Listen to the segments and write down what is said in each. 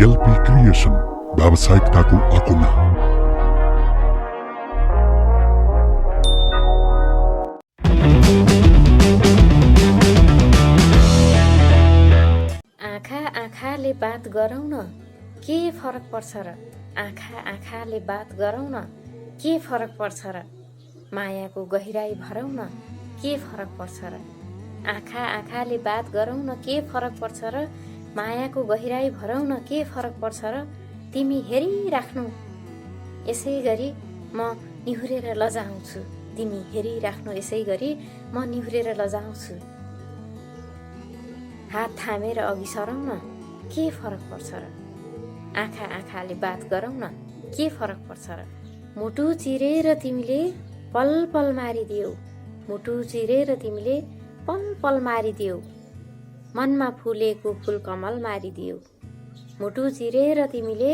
LP creation व्यावसायिकताको अकुना। आँखा आँखाले बात गरौँ न, के फरक पर्छ र? आँखा आँखाले बात गरौँ न, के फरक पर्छ र? मायाको गहिराई भरौँ न, के फरक पर्छ र? आँखा आँखाले बात गरौँ न, के फरक पर्छ र? मायाको गहिराई भरौँ न, के फरक पर्छ र? तिमी हेरिराख्नु यसै गरी म निहुरेर लजाउँछु, तिमी हेरिराख्नु यसै गरी म निहुरेर लजाउँछु। हात थामेर अघि सरौँ न, के फरक पर्छ र? आँखा आँखाले बात गरौँ न, के फरक पर्छ र? मुटु चिरेर तिमीले पल पल मारिदेऊ, मुटु चिरेर तिमीले पल पल मारिदेऊ, मनमा फुलेको फुल कमल मारिदेऊ। मुटु चिरेर तिमीले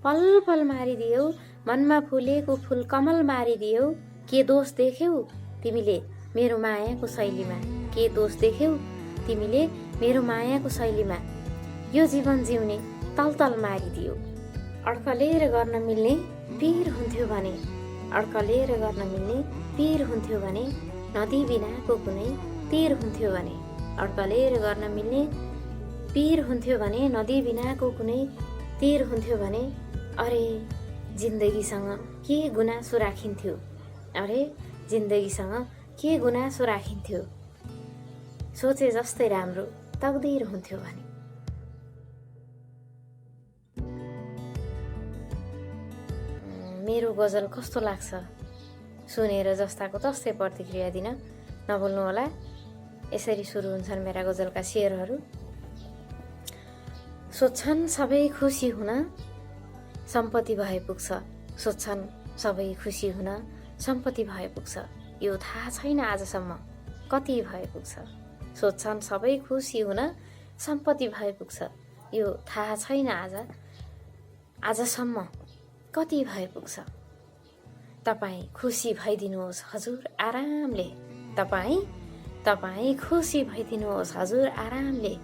पल पल मारिदेऊ, मनमा फुलेको फुल कमल मारिदेऊ। के दोष देख्यौ तिमीले मेरो मायाको शैलीमा, के दोष देख्यौ तिमीले मेरो मायाको शैलीमा? यो जीवन जिउने तलतल मारिदियो। अड्कलेर गर्न मिल्ने पीर हुन्थ्यो भने, अड्कलेर गर्न मिल्ने पीर हुन्थ्यो भने, नदी बिनाको कुनै तीर हुन्थ्यो भने, अड्कलेर गर्न मिल्ने पीर हुन्थ्यो भने, नदी बिनाको कुनै तीर हुन्थ्यो भने, अरे जिन्दगीसँग के गुनासो राखिन्थ्यो, अरे जिन्दगीसँग के गुनासो राखिन्थ्यो, सोचे जस्तै राम्रो तकदीर हुन्थ्यो भने। मेरो गजल कस्तो लाग्छ सुनेर जस्ताको तस्तै प्रतिक्रिया दिन नभुल्नु होला। यसरी सुरु हुन्छन् मेरा गजलका शेरहरू। सोध्छन् सबै खुसी हुन सम्पत्ति भए पुग्छ, सोध्छन् सबै खुसी हुन सम्पत्ति भए पुग्छ, यो थाहा छैन आजसम्म कति भए पुग्छ। सोध्छन् सबै खुसी हुन सम्पत्ति भए पुग्छ, यो थाहा छैन आजसम्म कति भए पुग्छ। तपाईँ खुसी भइदिनुहोस् हजुर आरामले, तपाईँ खुसी भइदिनुहोस् हजुर आरामले,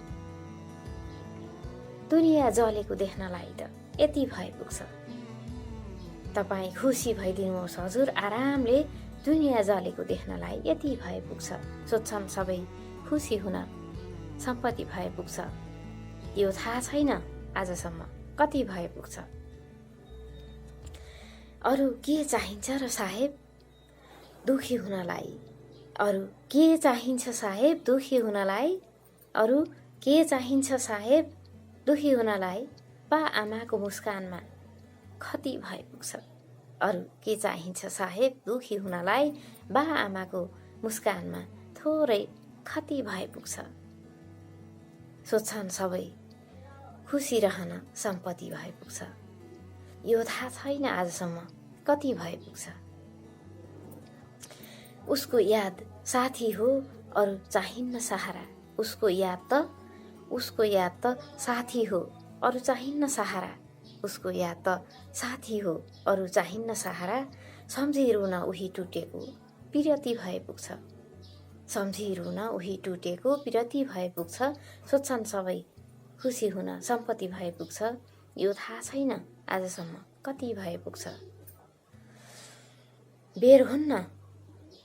दुनियाँ जलेको देख्नलाई त यति भए पुग्छ। तपाईँ खुसी भइदिनुहोस् हजुर आरामले, दुनियाँ जलेको देख्नलाई यति भए पुग्छ। सोध्छन् सबै खुसी हुन सम्पत्ति भए पुग्छ, यो थाहा छैन आजसम्म कति भए पुग्छ। अरू के चाहिन्छ र साहेब दुखी हुनलाई, अरू के चाहिन्छ साहेब दुखी हुनलाई, अरू के चाहिन्छ साहेब दुखी हुनलाई, बा आमाको मुस्कानमा खती भए पुग्छ। अरू के चाहिन्छ साहेब दुखी हुनलाई, बा आमाको मुस्कानमा थोरै खती भए पुग्छ। सोध्छन् सबै खुसी रहन सम्पत्ति भए पुग्छ, यो थाहा छैन आजसम्म कति भए पुग्छ। उसको याद साथी हो अरू चाहिन्न सहारा, उसको याद त साथी हो अरू चाहिन्न सहारा, उसको याद त साथी हो अरू चाहिन्न सहारा। सम्झिरुन उही टुटेको पिरती भए पुग्छ, सम्झिरुन उही टुटेको पिरती भए पुग्छ। सोध्छन् सबै खुसी हुन सम्पत्ति भए पुग्छ, यो थाहा छैन आजसम्म कति भए पुग्छ। बेर हुन्न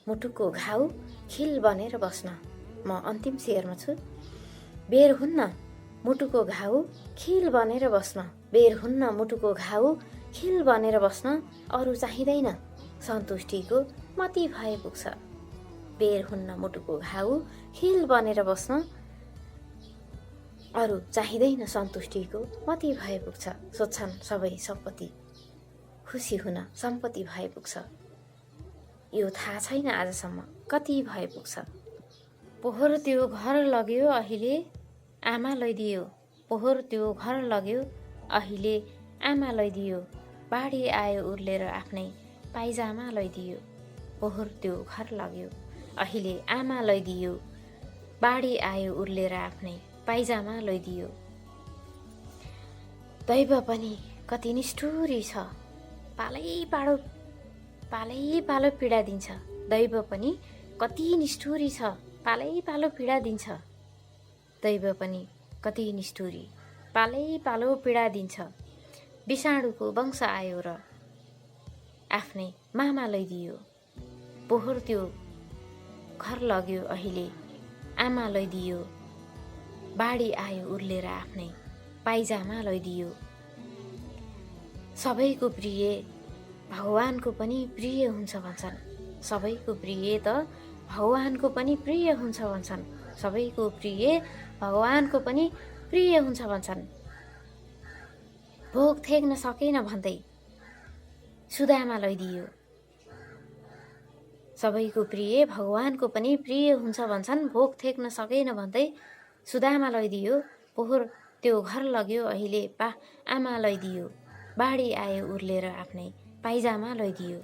मुटुको घाउ खिल बनेर बस्न, म अन्तिम शेरमा छु। बेर हुन्न मुटुको घाउ खिल बनेर बस्न, बेर हुन्न मुटुको घाउ खिल बनेर बस्न, अरू चाहिँदैन सन्तुष्टिको मति भए पुग्छ। बेर हुन्न मुटुको घाउ खिल बनेर बस्न, अरू चाहिँदैन सन्तुष्टिको मति भए पुग्छ। सोध्छन् सबै सम्पत्ति खुसी हुन सम्पत्ति भए पुग्छ, यो थाहा छैन आजसम्म कति भए पुग्छ। पोहोर त्यो घर लग्यो अहिले आमा लैदियो, पोहोर त्यो घर लग्यो अहिले आमा लैदियो, बाढी आयो उर्लेर आफ्नै पाइजामा लैदियो, पोहोर त्यो घर लग्यो अहिले आमा लैदियो, बाढी आयो उर्लेर आफ्नै पाइजामा लैदियो। दैव पनि कति निष्ठुरी छ, पालै पालो पीडा दिन्छ, दैव पनि कति निष्ठुरी छ, पालै पालो पीडा दिन्छ, दैव पनि कति निष्ठुरी पालै पालो पीडा दिन्छ। विषाणुको वंश आयो र आफ्नै मामा लैदियो। पोहोर त्यो घर लग्यो अहिले आमा लैदियो। बाढी आयो उर्लेर आफ्नै पाइजामा लैदियो। सबैको प्रिय भगवानको पनि प्रिय हुन्छ भन्छन्। सबैको प्रिय त भगवानको पनि प्रिय हुन्छ भन्छन्। सबैको प्रिय भगवानको पनि प्रिय हुन्छ भन्छन्। भोक थेक्न सकेन भन्दै सुदामा लैदियो। सबैको प्रिय भगवानको पनि प्रिय हुन्छ भन्छन्। भोक थेक्न सकेन भन्दै सुदामा लैदियो। पोहोर त्यो घर लग्यो अहिले आमा लैदियो। बाढी आयो उर्लेर आफ्नै पाइजामा लैदियो।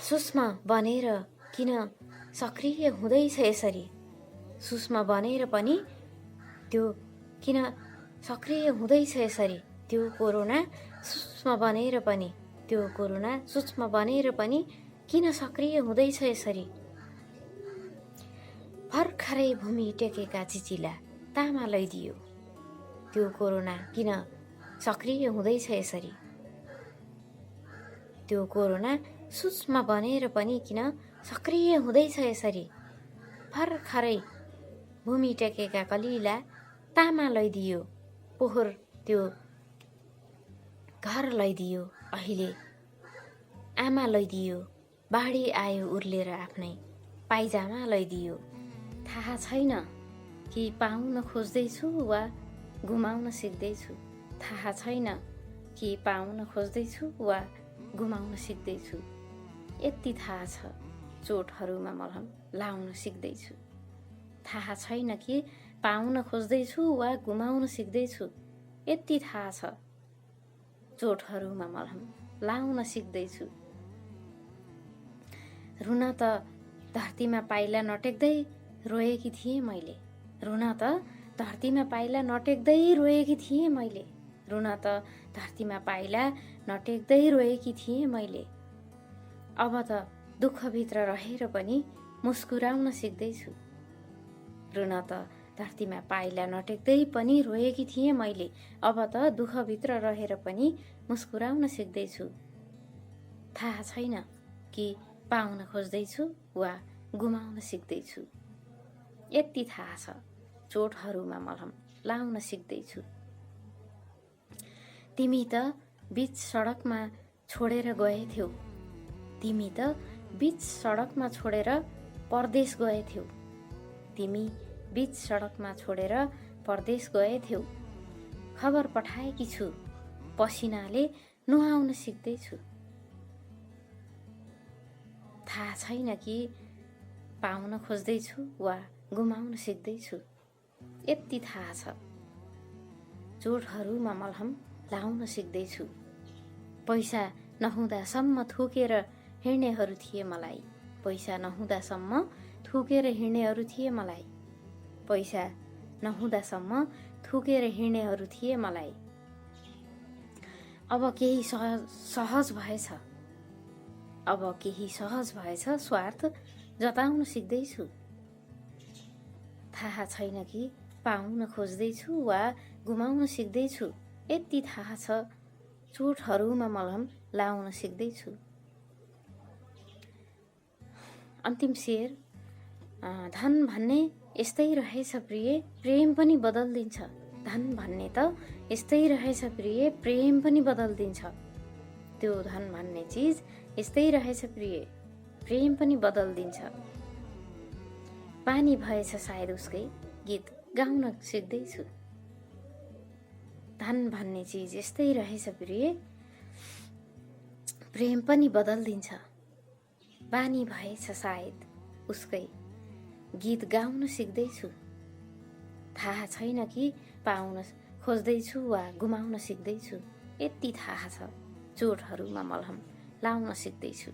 सूक्ष्म बनेर किन सक्रिय हुँदैछ यसरी? सूक्ष्म बनेर पनि त्यो किन सक्रिय हुँदैछ यसरी? त्यो कोरोना सूक्ष्म बनेर पनि सूक्ष्म बनेर पनि किन सक्रिय हुँदैछ यसरी? भर्खरै भूमि टेकेका चिचिला तामा लैदियो। त्यो कोरोना किन सक्रिय हुँदैछ यसरी? त्यो कोरोना सूक्ष्म बनेर पनि किन सक्रिय हुँदैछ यसरी? भर्खरै भूमि टेकेका कलिला तामा लैदियो। पोहोर त्यो घर लैदियो अहिले आमा लैदियो। बाढी आयो उर्लेर आफ्नै पाइजामा लैदियो। थाहा छैन कि पाउन खोज्दैछु वा गुमाउन सिक्दैछु। थाहा छैन कि पाउन खोज्दैछु वा गुमाउन सिक्दैछु। यति थाहा छ चोटहरूमा मलहम लाउन सिक्दैछु। थाहा छैन कि पाउन खोज्दैछु वा गुमाउन सिक्दैछु। यति थाहा छ चोटहरूमा मलहम लाउन सिक्दैछु। रुन त धरतीमा पाइला नटेक्दै रोएकी थिएँ मैले। रुन त धरतीमा पाइला नटेक्दै रोएकी थिएँ मैले। रुन त धरतीमा पाइला नटेक्दै रोएकी थिएँ मैले। अब त दुःखभित्र रहेर पनि मुस्कुराउन सिक्दैछु। रुन त धरतीमा पाइला नटेक्दै पनि रोएकी थिएँ मैले। अब त दुःखभित्र रहेर पनि मुस्कुराउन सिक्दैछु। थाहा छैन कि पाउन खोज्दैछु वा गुमाउन सिक्दैछु। यति थाहा छ चोटहरूमा मलहम लाउन सिक्दैछु। तिमी त बीच सडकमा छोडेर गएथ्यौ। तिमी त बीच सडकमा छोडेर परदेश गएथ्यौ। तिमी बीच सडकमा छोडेर परदेश गएथ्यौ। खबर पठाएकी छु पसिनाले नुहाउन सिक्दैछु। थाहा छैन कि पाउन खोज्दैछु वा गुमाउन सिक्दैछु। यति थाहा छ चोटहरूमा मलहम लाउन सिक्दैछु। पैसा नहुँदासम्म थुकेर हिँड्नेहरू थिए मलाई। पैसा नहुँदासम्म थुकेर हिँड्नेहरू थिए मलाई। पैसा नहुँदासम्म थुकेर हिँड्नेहरू थिए मलाई। अब केही सहज भएछ। अब केही सहज भएछ स्वार्थ जताउन सिक्दैछु। थाहा छैन कि पाउन खोज्दैछु वा गुमाउन सिक्दैछु। यति थाहा छ चोटहरूमा मलहम लाउन सिक्दैछु। अन्तिम शेर। धन भन्ने यस्तै रहेछ प्रिय, प्रेम पनि बदल्दिन्छ। धन भन्ने त यस्तै रहेछ प्रिय, प्रेम पनि बदल्दिन्छ। त्यो धन भन्ने चिज यस्तै रहेछ प्रिय, प्रेम पनि बदल्दिन्छ। पानी भएछ सायद उसकै गीत गाउन सिक्दैछु। धन भन्ने चिज यस्तै रहेछ प्रिय, प्रेम पनि बदल्दिन्छ। बानी भएछ सायद उसकै गीत गाउन सिक्दैछु। थाहा छैन कि पाउन खोज्दैछु वा गुमाउन सिक्दैछु। यति थाहा छ चोटहरूमा मलहम लाउन सिक्दैछु।